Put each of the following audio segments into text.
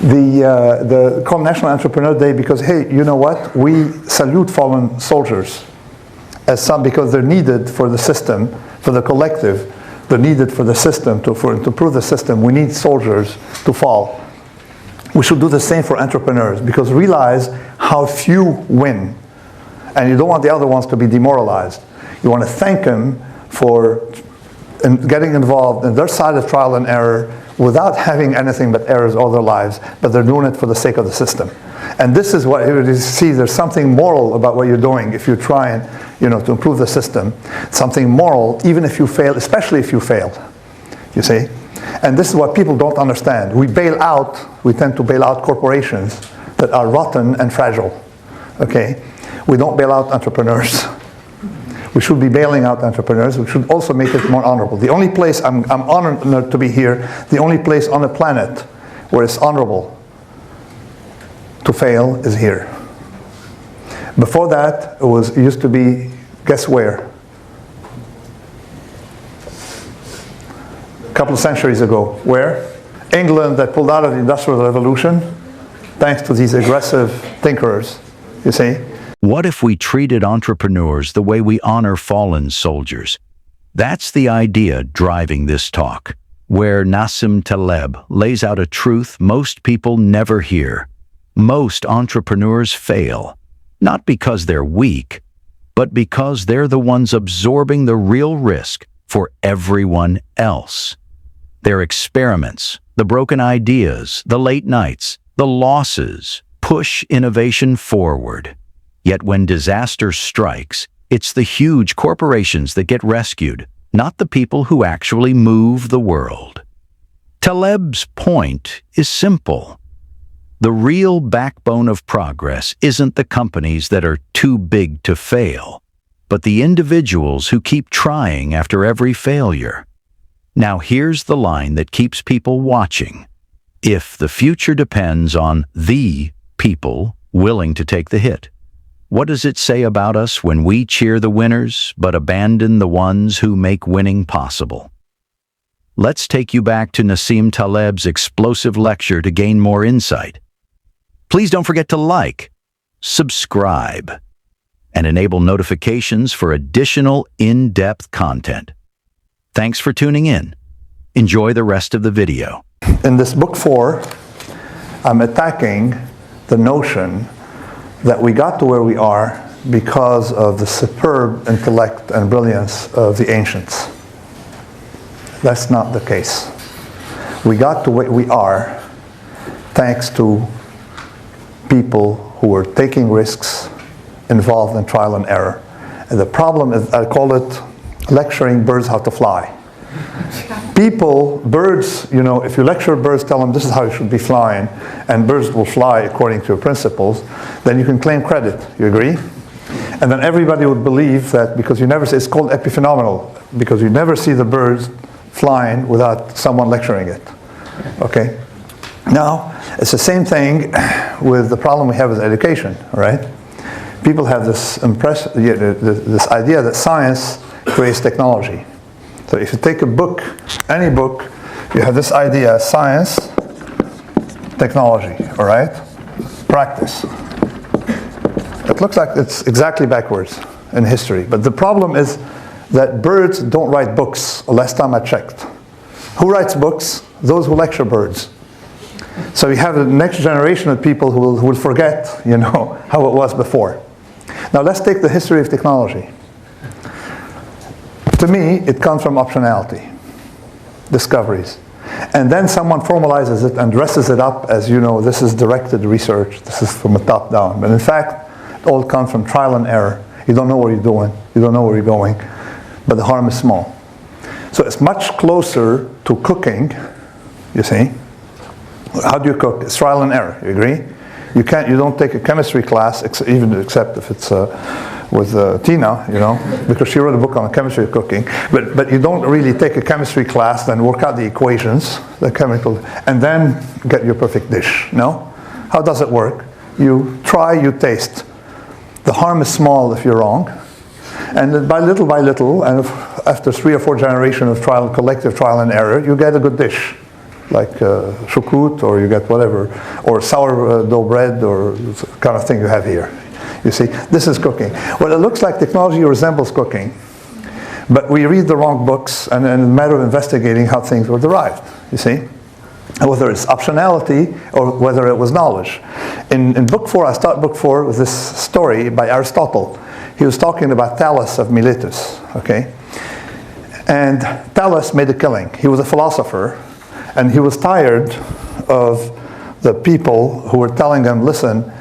called National Entrepreneur Day because, hey, you know what? We salute fallen soldiers as some, because they're needed for the system, for the collective. They're needed for the system, to improve the system. We need soldiers to fall. We should do the same for entrepreneurs, because realize how few win. And you don't want the other ones to be demoralized. You want to thank them for getting involved in their side of trial and error without having anything but errors all their lives, but they're doing it for the sake of the system. And this is what you see, there's something moral about what you're doing if you're trying, to improve the system. Something moral, even if you fail, especially if you fail, you see? And this is what people don't understand. We tend to bail out corporations that are rotten and fragile, okay? We don't bail out entrepreneurs. We should be bailing out entrepreneurs. We should also make it more honorable. The only place, I'm honored to be here, the only place on the planet where it's honorable to fail is here. Before that, it used to be, guess where? A couple of centuries ago. Where? England, that pulled out of the Industrial Revolution, thanks to these aggressive thinkers, you see. What if we treated entrepreneurs the way we honor fallen soldiers? That's the idea driving this talk, where Nassim Taleb lays out a truth most people never hear. Most entrepreneurs fail, not because they're weak, but because they're the ones absorbing the real risk for everyone else. Their experiments, the broken ideas, the late nights, the losses push innovation forward. Yet when disaster strikes, it's the huge corporations that get rescued, not the people who actually move the world. Taleb's point is simple. The real backbone of progress isn't the companies that are too big to fail, but the individuals who keep trying after every failure. Now here's the line that keeps people watching. If the future depends on the people willing to take the hit, what does it say about us when we cheer the winners but abandon the ones who make winning possible? Let's take you back to Nassim Taleb's explosive lecture to gain more insight. Please don't forget to like, subscribe, and enable notifications for additional in-depth content. Thanks for tuning in. Enjoy the rest of the video. In this book 4, I'm attacking the notion that we got to where we are because of the superb intellect and brilliance of the ancients. That's not the case. We got to where we are thanks to people who were taking risks, involved in trial and error. And the problem is, I call it lecturing birds how to fly. Birds, if you lecture birds, tell them this is how you should be flying, and birds will fly according to your principles, then you can claim credit. You agree? And then everybody would believe that, because you never see, it's called epiphenomenal, because you never see the birds flying without someone lecturing it. Okay? Now, it's the same thing with the problem we have with education, all right? People have this idea that science creates technology. So if you take a book, any book, you have this idea: science, technology, all right? Practice. It looks like it's exactly backwards in history. But the problem is that birds don't write books, last time I checked. Who writes books? Those who lecture birds. So you have the next generation of people who will forget, how it was before. Now let's take the history of technology. To me, it comes from optionality, discoveries. And then someone formalizes it and dresses it up as, this is directed research, this is from the top down. But in fact, it all comes from trial and error. You don't know what you're doing, you don't know where you're going, but the harm is small. So it's much closer to cooking, you see. How do you cook? It's trial and error, you agree? You don't take a chemistry class, except if it's with Tina, because she wrote a book on chemistry of cooking. But you don't really take a chemistry class, then work out the equations, the chemical, and then get your perfect dish. No? How does it work? You try, you taste. The harm is small if you're wrong. And then by little, and after 3 or 4 generations of collective trial and error, you get a good dish. like choucroute, or you get whatever, or sourdough bread, or the kind of thing you have here. You see, this is cooking. Well, it looks like technology resembles cooking, but we read the wrong books, and in a matter of investigating how things were derived, you see, whether it's optionality or whether it was knowledge. In book 4, I start book 4 with this story by Aristotle. He was talking about Thales of Miletus, okay? And Thales made a killing. He was a philosopher, and he was tired of the people who were telling him, listen,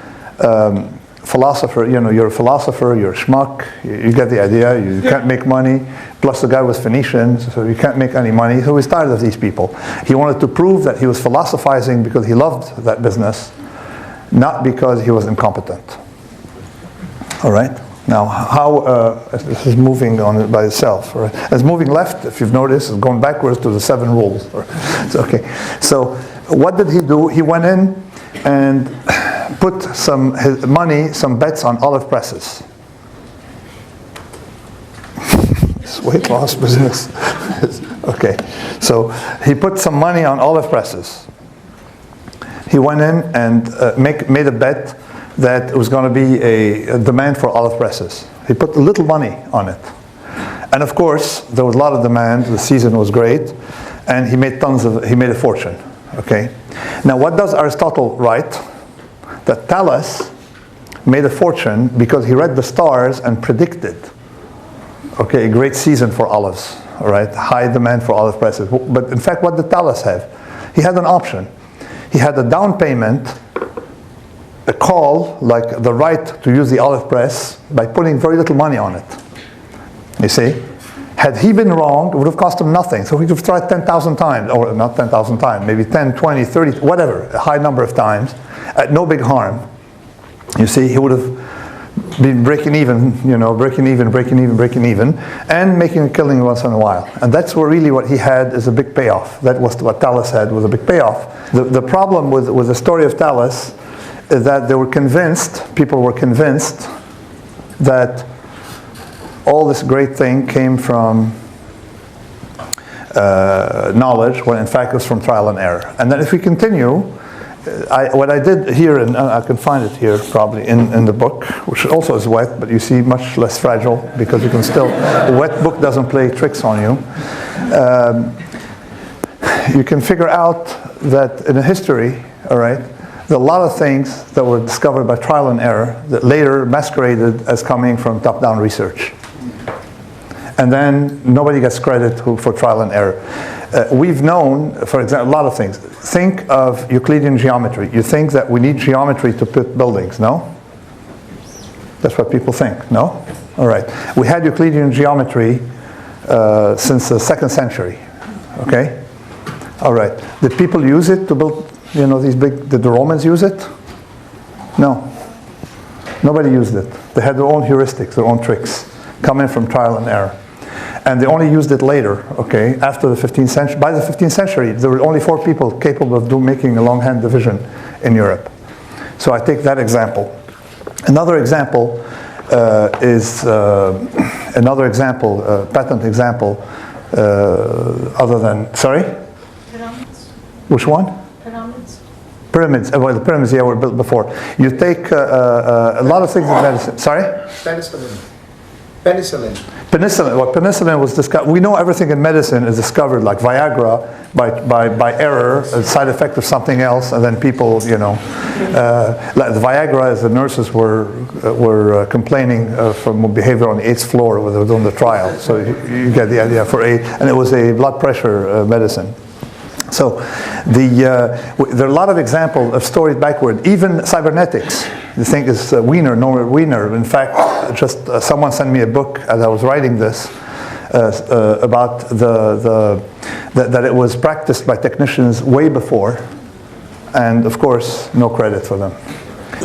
philosopher, you know, you're a philosopher, you're a schmuck, you get the idea, you can't make money. Plus the guy was Phoenician, so you can't make any money. So he was tired of these people. He wanted to prove that he was philosophizing because he loved that business, not because he was incompetent. All right? Now, how this is moving on by itself. Right? It's moving left, if you've noticed, it's going backwards to the 7 rules. Okay. So what did he do? He went in and put his money, some bets on olive presses. This weight loss business. Okay. So he put some money on olive presses. He went in and made a bet that it was going to be a demand for olive presses. He put a little money on it. And of course, there was a lot of demand, the season was great, and he made a fortune, okay? Now what does Aristotle write? That Thales made a fortune because he read the stars and predicted, okay, a great season for olives, all right? High demand for olive presses. But in fact, what did Thales have? He had an option. He had a down payment, a call, like the right to use the olive press by putting very little money on it. You see? Had he been wrong, it would have cost him nothing. So he could have tried 10,000 times, or not 10,000 times, maybe 10, 20, 30, whatever, a high number of times, at no big harm. You see, he would have been breaking even, you know, breaking even, and making a killing once in a while. And that's really what he had is a big payoff. That was what Thales had, was a big payoff. The problem with the story of Thales is that people were convinced that all this great thing came from knowledge, when in fact it was from trial and error. And then if we continue, what I did here, and I can find it here probably in the book, which also is wet, but you see much less fragile because you can still, a wet book doesn't play tricks on you. You can figure out that in a history, all right, there are a lot of things that were discovered by trial and error that later masqueraded as coming from top-down research. And then nobody gets credit for trial and error. We've known, for example, a lot of things. Think of Euclidean geometry. You think that we need geometry to put buildings, no? That's what people think, no? All right. We had Euclidean geometry since the 2nd century, okay? All right. Did people use it to build, you know, these big, did the Romans use it? No. Nobody used it. They had their own heuristics, their own tricks, coming from trial and error. And they only used it later, okay, after the 15th century. By the 15th century, there were only 4 people capable of making a longhand division in Europe. So I take that example. Another example patent example, other than, sorry? Pyramids. Which one? Pyramids. Pyramids. Well, the pyramids, yeah, were built before. You take a lot of things in medicine. Sorry? Penicillin. Well, penicillin was discovered. We know everything in medicine is discovered, like Viagra, by error, a side effect of something else, and then people, you know, like the Viagra, as the nurses were complaining from behavior on the 8th floor when they were doing the trial. So you get the idea and it was a blood pressure medicine. So there are a lot of examples of stories backward. Even cybernetics, the thing is Wiener, Norbert Wiener. In fact, just someone sent me a book as I was writing this about that it was practiced by technicians way before, and of course, no credit for them.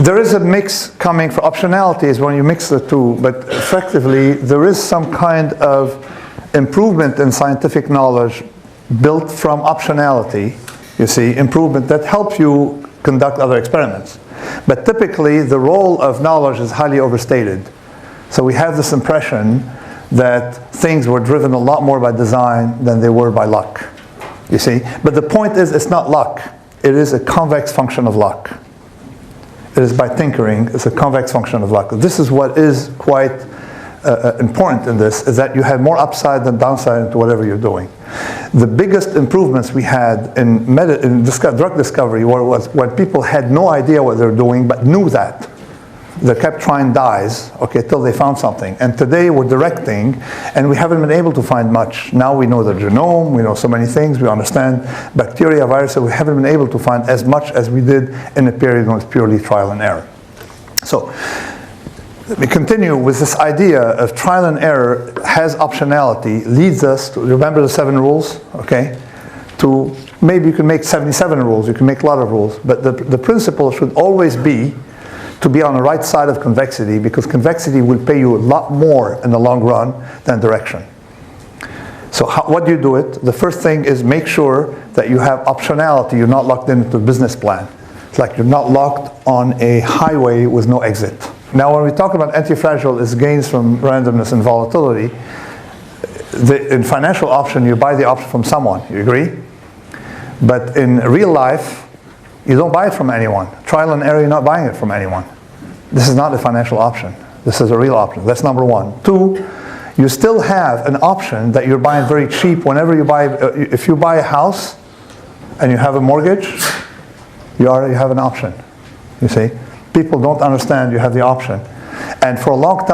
There is a mix coming for optionality is when you mix the two, but effectively there is some kind of improvement in scientific knowledge built from optionality, you see, improvement that helps you conduct other experiments. But typically, the role of knowledge is highly overstated. So we have this impression that things were driven a lot more by design than they were by luck. You see? But the point is, it's not luck. It is a convex function of luck. It is by tinkering, it's a convex function of luck. This is what is quite important in this, is that you have more upside than downside into whatever you're doing. The biggest improvements we had in drug discovery was when people had no idea what they were doing, but knew that. They kept trying dyes, okay, till they found something. And today we're directing, and we haven't been able to find much. Now we know the genome, we know so many things, we understand bacteria, viruses. We haven't been able to find as much as we did in a period when it was purely trial and error. So, let me continue with this idea of trial and error has optionality, leads us to, remember the 7 rules, okay? To, maybe you can make 77 rules, you can make a lot of rules, but the principle should always be to be on the right side of convexity, because convexity will pay you a lot more in the long run than direction. So what do you do it? The first thing is make sure that you have optionality, you're not locked into a business plan. It's like you're not locked on a highway with no exit. Now when we talk about anti-fragile is gains from randomness and volatility, in financial option you buy the option from someone, you agree? But in real life, you don't buy it from anyone. Trial and error, you're not buying it from anyone. This is not a financial option. This is a real option. That's number 1. 2, you still have an option that you're buying very cheap whenever you buy, if you buy a house and you have a mortgage, you already have an option, you see? People don't understand you have the option. And for a long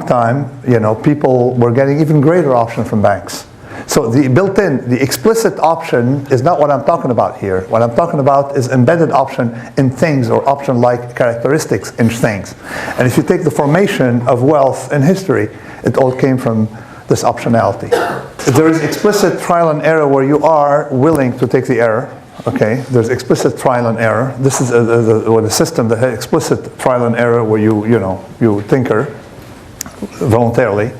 time, you know, people were getting even greater option from banks. So the built-in, the explicit option is not what I'm talking about here. What I'm talking about is embedded option in things, or option-like characteristics in things. And if you take the formation of wealth in history, it all came from this optionality. There is explicit trial and error where you are willing to take the error. Okay, there's explicit trial and error. This is a system that has explicit trial and error where you tinker voluntarily.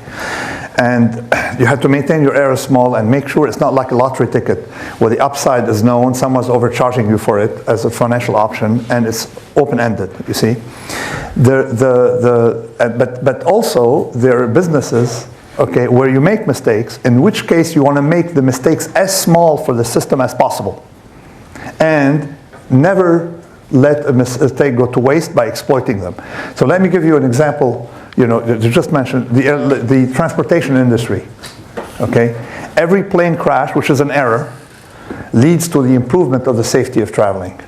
And you have to maintain your error small and make sure it's not like a lottery ticket where the upside is known, someone's overcharging you for it as a financial option, and it's open-ended, you see. But also there are businesses, okay, where you make mistakes, in which case you want to make the mistakes as small for the system as possible. And never let a mistake go to waste by exploiting them. So let me give you an example. You know, you just mentioned the transportation industry, okay? Every plane crash, which is an error, leads to the improvement of the safety of traveling.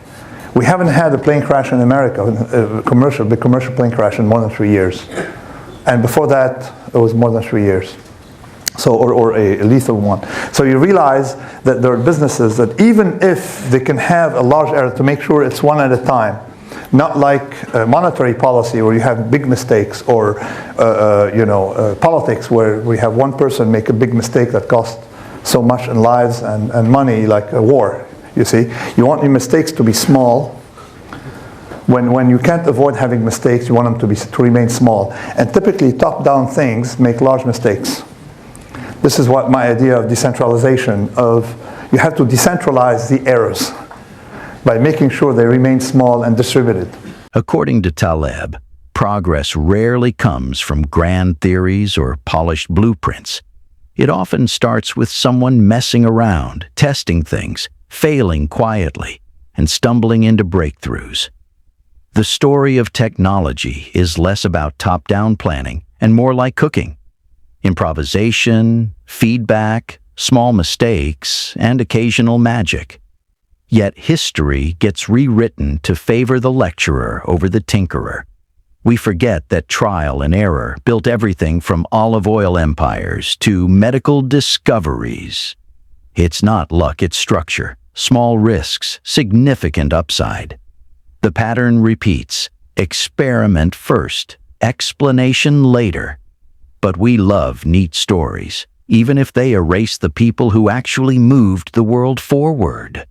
We haven't had a plane crash in America, a big commercial plane crash in more than 3 years. And before that, it was more than 3 years. So, or a lethal one. So you realize that there are businesses that even if they can have a large error, to make sure it's one at a time, not like monetary policy where you have big mistakes, or politics where we have one person make a big mistake that costs so much in lives and money, like a war, you see. You want your mistakes to be small. When you can't avoid having mistakes, you want them to remain small. And typically top-down things make large mistakes. This is what my idea of decentralization you have to decentralize the errors by making sure they remain small and distributed. According to Taleb, progress rarely comes from grand theories or polished blueprints. It often starts with someone messing around, testing things, failing quietly, and stumbling into breakthroughs. The story of technology is less about top-down planning and more like cooking. Improvisation, feedback, small mistakes, and occasional magic. Yet history gets rewritten to favor the lecturer over the tinkerer. We forget that trial and error built everything from olive oil empires to medical discoveries. It's not luck, it's structure. Small risks, significant upside. The pattern repeats. Experiment first, explanation later. But we love neat stories, even if they erase the people who actually moved the world forward.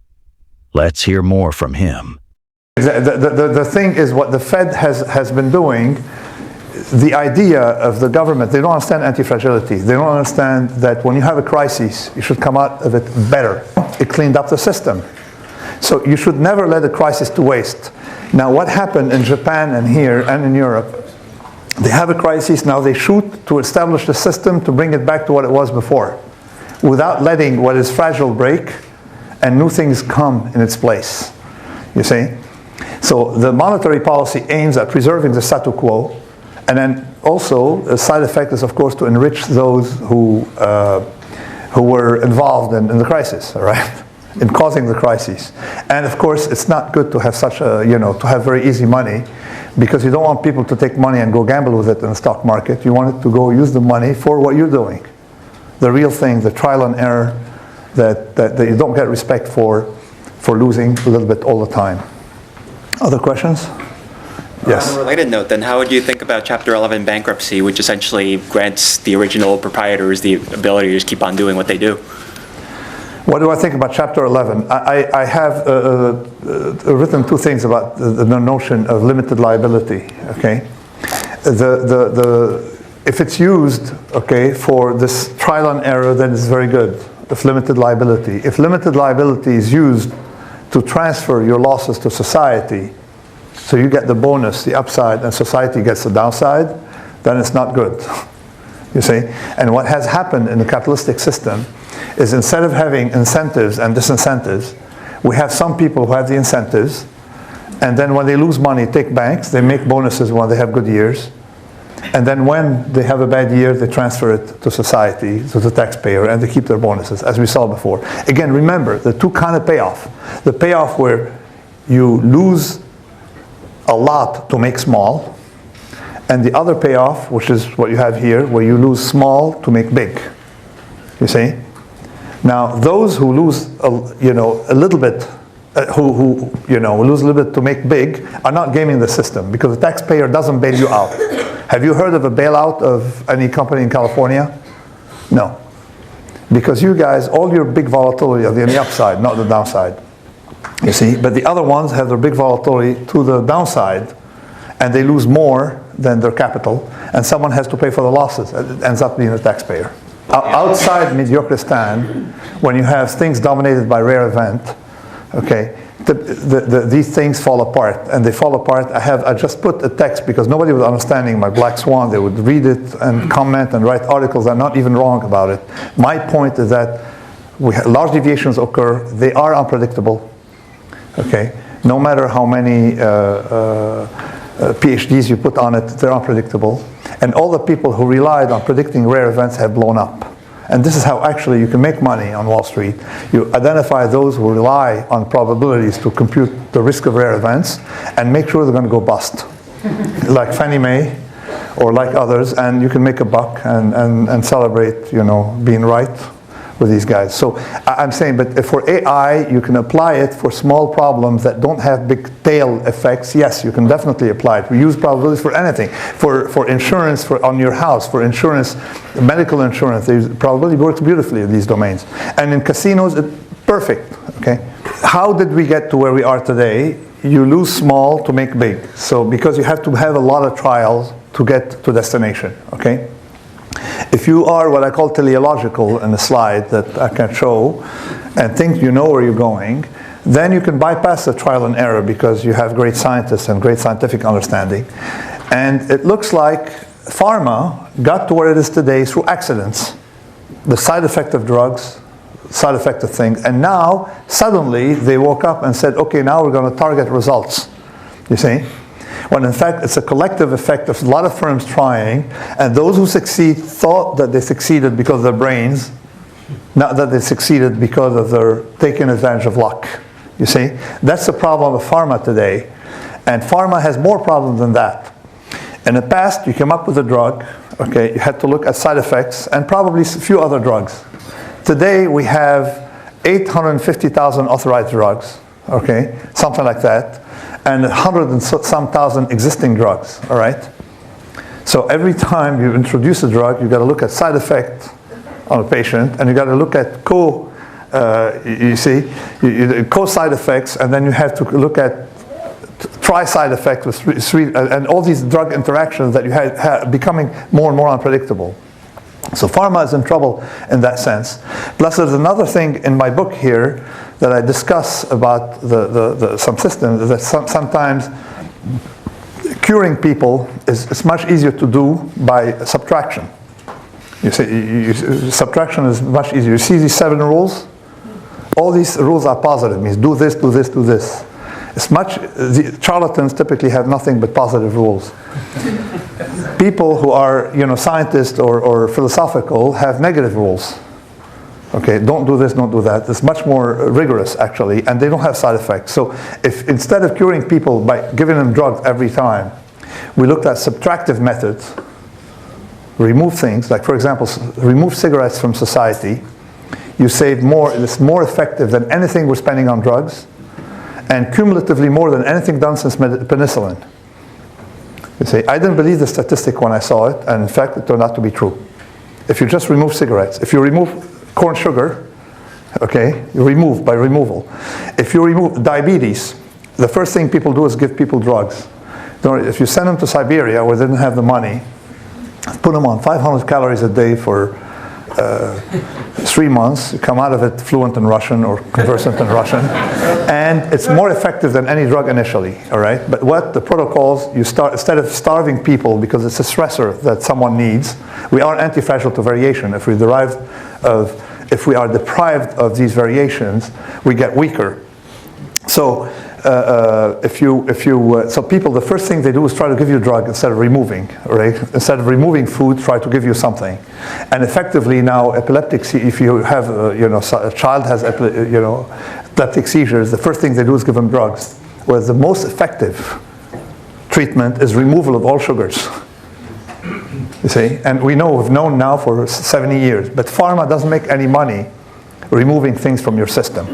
Let's hear more from him. The thing is, what the Fed has been doing, the idea of the government, they don't understand anti-fragility. They don't understand that when you have a crisis, you should come out of it better. It cleaned up the system. So you should never let a crisis to waste. Now what happened in Japan and here and in Europe, they have a crisis, now they shoot to establish the system to bring it back to what it was before. without letting what is fragile break and new things come in its place. You see? So the monetary policy aims at preserving the status quo, and then also a side effect is, of course, to enrich those who were involved in the crisis, all right? In causing the crises. And of course, it's not good to have such a, to have very easy money, because you don't want people to take money and go gamble with it in the stock market. You want it to go use the money for what you're doing. The real thing, the trial and error that you don't get respect for losing a little bit all the time. Other questions? Yes. On a related note, then, how would you think about Chapter 11 bankruptcy, which essentially grants the original proprietors the ability to just keep on doing what they do? What do I think about Chapter 11? I have written two things about the notion of limited liability. Okay, if it's used, okay, for this trial and error, then it's very good. If limited liability is used to transfer your losses to society, so you get the bonus, the upside, and society gets the downside, then it's not good. You see? And what has happened in the capitalistic system is, instead of having incentives and disincentives, we have some people who have the incentives, and then when they lose money, take banks, they make bonuses when they have good years, and then when they have a bad year, they transfer it to society, to the taxpayer, and they keep their bonuses, as we saw before. Again, remember, the two kind of payoff. The payoff where you lose a lot to make small, and the other payoff, which is what you have here, where you lose small to make big. You see? Now, those who lose, a little bit, who lose a little bit to make big, are not gaming the system, because the taxpayer doesn't bail you out. Have you heard of a bailout of any company in California? No, because you guys, all your big volatility are on the upside, not the downside. You see, but the other ones have their big volatility to the downside, and they lose more than their capital, and someone has to pay for the losses. It ends up being the taxpayer. Outside Mediocristan, when you have things dominated by rare event, okay, these things fall apart, and they fall apart. I just put a text because nobody was understanding my black swan. They would read it and comment and write articles that are not even wrong about it. My point is that large deviations occur. They are unpredictable. Okay, no matter how many PhDs you put on it, they're unpredictable. And all the people who relied on predicting rare events have blown up. And this is how actually you can make money on Wall Street. You identify those who rely on probabilities to compute the risk of rare events and make sure they're going to go bust. Like Fannie Mae or like others, and you can make a buck and celebrate, being right with these guys. So I'm saying, but for AI, you can apply it for small problems that don't have big tail effects. Yes, you can definitely apply it. We use probabilities for anything. For insurance, on your house, for insurance, medical insurance, probability works beautifully in these domains. And in casinos, it's perfect. Okay. How did we get to where we are today? You lose small to make big. So because you have to have a lot of trials to get to destination. Okay. If you are what I call teleological in the slide that I can show, and think you know where you're going, then you can bypass the trial and error because you have great scientists and great scientific understanding. And it looks like pharma got to where it is today through accidents. The side effect of drugs, side effect of things, and now suddenly they woke up and said, okay, now we're going to target results. You see? When in fact it's a collective effect of a lot of firms trying, and those who succeed thought that they succeeded because of their brains, not that they succeeded because of their taking advantage of luck. You see? That's the problem of pharma today. And pharma has more problems than that. In the past, you came up with a drug, okay, you had to look at side effects and probably a few other drugs. Today we have 850,000 authorized drugs, okay, something like that, and 100 and some thousand existing drugs, all right? So every time you introduce a drug, you've got to look at side effect on a patient, and you've got to look at co-side effects, and then you have to look at tri-side effects with three, and all these drug interactions that you have becoming more and more unpredictable. So pharma is in trouble in that sense. Plus there's another thing in my book here that I discuss about some systems that sometimes curing people is much easier to do by subtraction. You see, subtraction is much easier. You see these 7 rules? All these rules are positive. It means do this, do this, do this. It's much. The charlatans typically have nothing but positive rules. People who are, scientists or philosophical have negative rules. Okay, don't do this, don't do that. It's much more rigorous, actually, and they don't have side effects. So if instead of curing people by giving them drugs every time, we looked at subtractive methods, remove things, like for example, remove cigarettes from society, you save more, it's more effective than anything we're spending on drugs, and cumulatively more than anything done since penicillin. You see, I didn't believe the statistic when I saw it, and in fact it turned out to be true. If you just remove cigarettes, if you remove corn sugar, okay, you remove by removal. If you remove diabetes, the first thing people do is give people drugs. If you send them to Siberia where they didn't have the money, put them on 500 calories a day for 3 months, you come out of it fluent in Russian or conversant in Russian, and it's more effective than any drug initially, all right? But what the protocols, you start, instead of starving people because it's a stressor that someone needs, we are anti-fragile to variation. If we are deprived of these variations, we get weaker. So so people, the first thing they do is try to give you a drug instead of removing, right? Instead of removing food, try to give you something. And effectively now, epileptic, if you have, a child has, epileptic seizures, the first thing they do is give them drugs. Whereas the most effective treatment is removal of all sugars. You see, and we've known now for 70 years, but pharma doesn't make any money removing things from your system.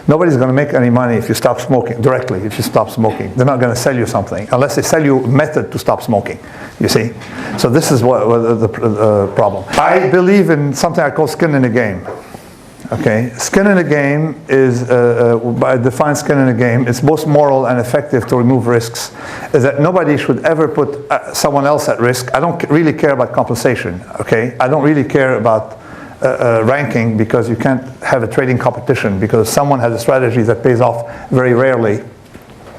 Nobody's going to make any money if you stop smoking, directly, if you stop smoking. They're not going to sell you something, unless they sell you a method to stop smoking, you see. So this is what the problem. I believe in something I call skin in the game. Okay, skin in the game is, I define skin in the game, it's most moral and effective to remove risks, is that nobody should ever put someone else at risk. I don't really care about compensation, okay? I don't really care about ranking, because you can't have a trading competition, because someone has a strategy that pays off very rarely,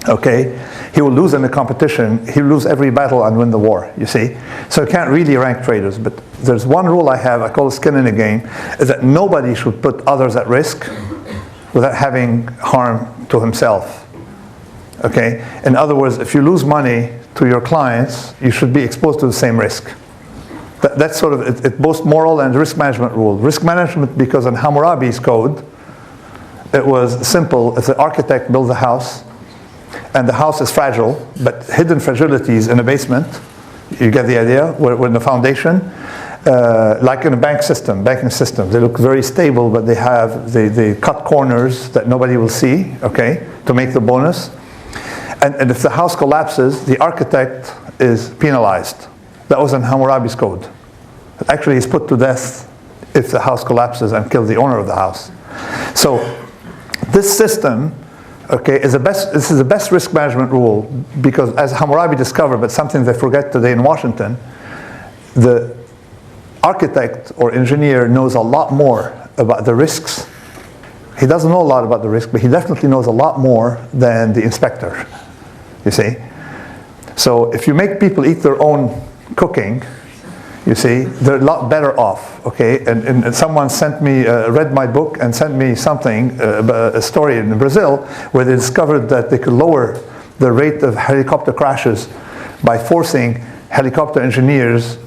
okay? He will lose in the competition, he'll lose every battle and win the war, you see? So you can't really rank traders, but there's one rule I have, I call it skin in the game, is that nobody should put others at risk without having harm to himself, okay? In other words, if you lose money to your clients, you should be exposed to the same risk. That's sort of it both moral and risk management rule. Risk management, because in Hammurabi's code, it was simple. If the architect builds a house, and the house is fragile, but hidden fragilities in the basement, you get the idea, where in the foundation, like in a banking system, they look very stable, but they cut corners that nobody will see, okay, to make the bonus. And if the house collapses, the architect is penalized. That was in Hammurabi's code. Actually, he's put to death if the house collapses and kills the owner of the house. So this system, okay, this is the best risk management rule, because as Hammurabi discovered, but something they forget today in Washington, the architect or engineer knows a lot more about the risks. He doesn't know a lot about the risk, but he definitely knows a lot more than the inspector, you see. So if you make people eat their own cooking, you see, they're a lot better off, okay? And someone read my book and sent me something, a story in Brazil, where they discovered that they could lower the rate of helicopter crashes by forcing helicopter engineers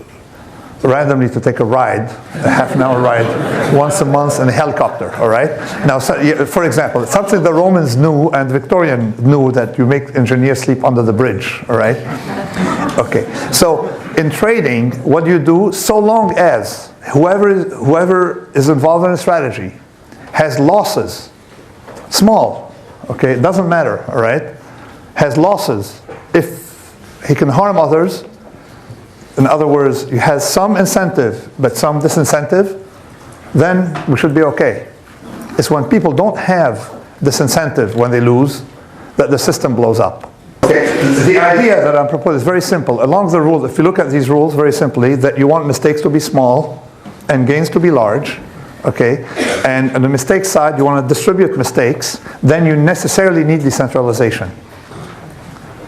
randomly to take a ride, a half-an-hour ride, once a month in a helicopter, all right? Now, for example, something the Romans knew and Victorian knew, that you make engineers sleep under the bridge, all right? Okay, so in trading, what do you do? So long as whoever is involved in a strategy has losses, small, okay, it doesn't matter, all right, has losses, if he can harm others, in other words, he has some incentive but some disincentive, then we should be okay. It's when people don't have this incentive when they lose that the system blows up. Okay. The idea that I'm proposing is very simple. Along the rules, if you look at these rules very simply, that you want mistakes to be small and gains to be large, okay? And on the mistake side, you want to distribute mistakes, then you necessarily need decentralization.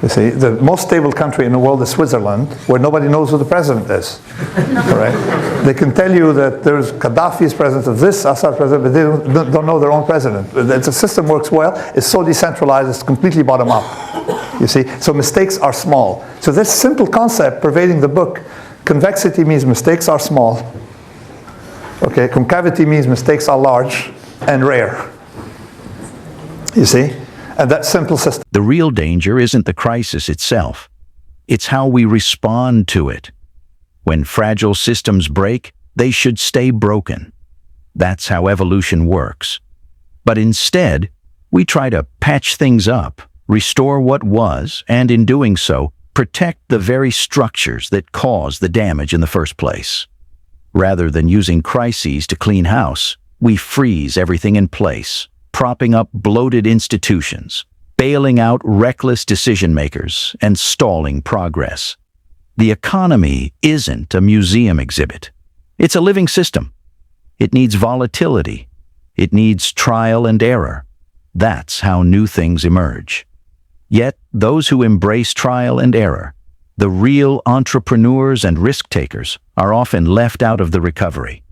You see, the most stable country in the world is Switzerland, where nobody knows who the president is. All right? They can tell you that there's Gaddafi's president of this, Assad president, but they don't know their own president. The system works well. It's so decentralized. It's completely bottom up. You see, so mistakes are small. So this simple concept pervading the book: convexity means mistakes are small. Okay, concavity means mistakes are large and rare. You see? And that simple system. The real danger isn't the crisis itself. It's how we respond to it. When fragile systems break, they should stay broken. That's how evolution works. But instead, we try to patch things up, restore what was, and in doing so, protect the very structures that caused the damage in the first place. Rather than using crises to clean house, we freeze everything in place, propping up bloated institutions, bailing out reckless decision-makers, and stalling progress. The economy isn't a museum exhibit. It's a living system. It needs volatility. It needs trial and error. That's how new things emerge. Yet, those who embrace trial and error, the real entrepreneurs and risk-takers, are often left out of the recovery.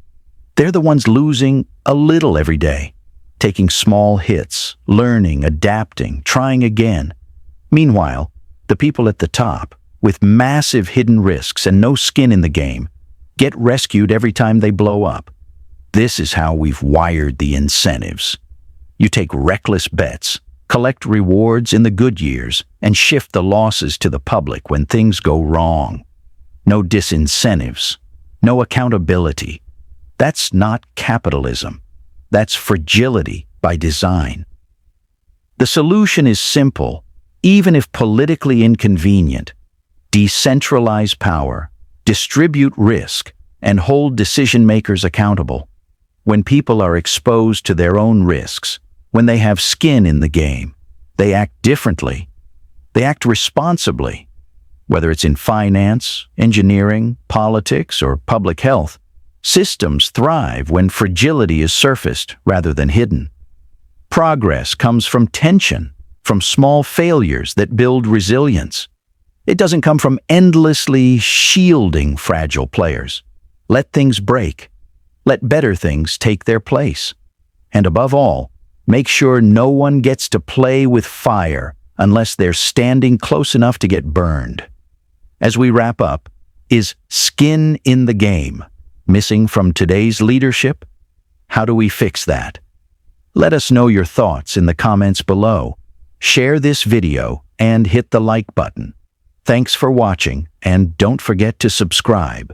They're the ones losing a little every day, taking small hits, learning, adapting, trying again. Meanwhile, the people at the top, with massive hidden risks and no skin in the game, get rescued every time they blow up. This is how we've wired the incentives. You take reckless bets, collect rewards in the good years, and shift the losses to the public when things go wrong. No disincentives, no accountability. That's not capitalism. That's fragility by design. The solution is simple, even if politically inconvenient. Decentralize power, distribute risk, and hold decision-makers accountable. When people are exposed to their own risks, when they have skin in the game, they act differently. They act responsibly. Whether it's in finance, engineering, politics, or public health, systems thrive when fragility is surfaced rather than hidden. Progress comes from tension, from small failures that build resilience. It doesn't come from endlessly shielding fragile players. Let things break. Let better things take their place. And above all, make sure no one gets to play with fire unless they're standing close enough to get burned. As we wrap up, is skin in the game missing from today's leadership? How do we fix that? Let us know your thoughts in the comments below. Share this video and hit the like button. Thanks for watching, and don't forget to subscribe.